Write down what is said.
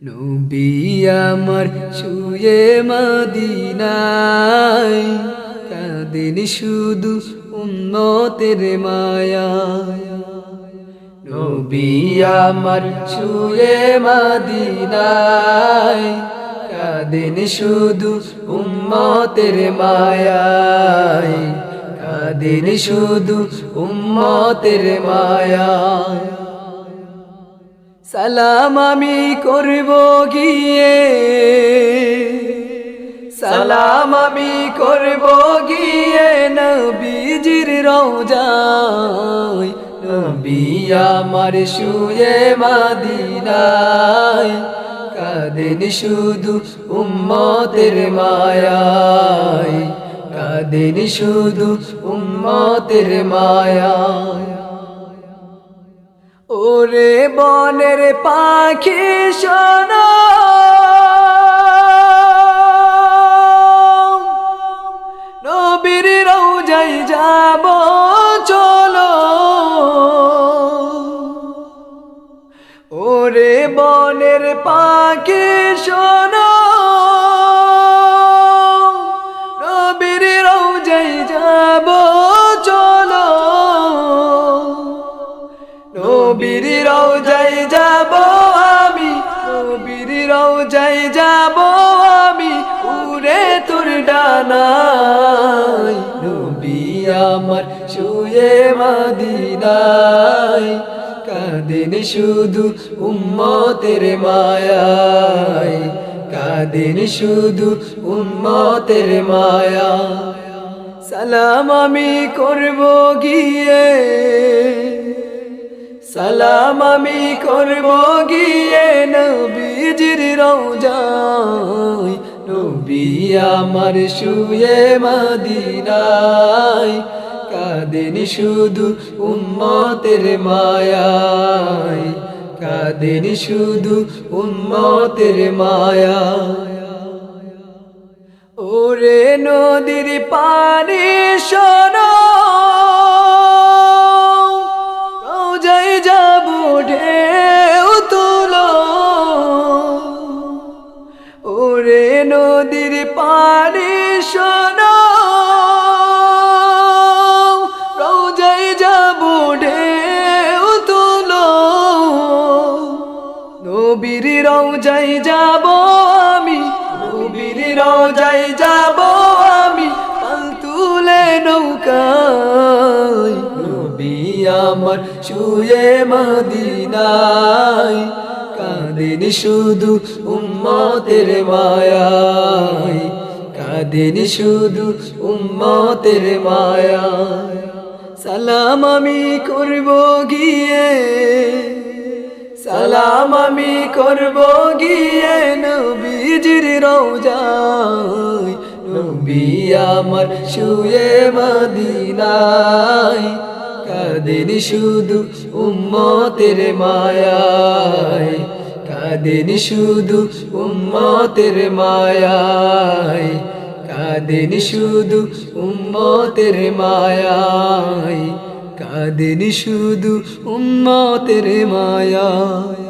নবী আমার শুয়ে মদিনায়, কাঁদেন শুধু উম্মতের মায়ায়। নবী আমার শুয়ে মদিনায়, কাঁদেন শুধু উম্মতের মায়ায়, কাঁদেন শুধু উম্মতের মায়ায়। সালাম আমি করব গিয়ে, সালাম আমি করব গিয়ে নবীজির রওজায়। নবী আমার শুয়ে মদিনায়, কাঁদেন শুধু উম্মতের মায়ায়, কাঁদেন শুধু উম্মতের মায়ায়। ওরে বনের পাখি শোনো, নবীর রওজায় যাব চলো। ওরে বনের পাখি শোনো, নবীর রওজায় যাব চলো। নবীর রওজায় যাব আমি, নবীর রওজায় যাব আমি, উড়ে তোর ডানায়। নবী আমার শুয়ে মদিনায়, কাঁদেন শুধু উম্মতের মায়ায়, কাঁদেন শুধু উম্মতের মায়ায়। সালাম আমি করব গিয়ে, সালাম আমি করব গিয়ে নবীজির রওজায়। নবী আমার শুয়ে মদিনায়, কাঁদেন শুধু উম্মতের মায়ায়, কাঁদেন শুধু উম্মতের মায়ায়। ওরে নদীর পানি শোনো, রওজায় যাব ঢেউ তুলো। ওরে নদীর পানি শোনো, রওজায় যাব ঢেউ তুলো। নবীর রওজায় যাব আমি, নবীর রওজায় যাব আমি, পাল তুলে নৌকায়। নবী আমার শুয়ে মদিনায়, কাঁদেন শুধু উম্মতের মায়ায়, কাঁদেন শুধু উম্মতের মায়ায়। সালাম আমি করব গিয়ে, সালাম আমি করব গিয়ে নবীজির রওজায়। নবী আমার শুয়ে মদিনায়, কাঁদেন শুধু উম্মতের মায়ায়, কাঁদেন শুধু উম্মতের মায়ায়, কাঁদেন শুধু উম্মতের মায়ায়, কাঁদেন শুধু উম্মতের মায়ায়।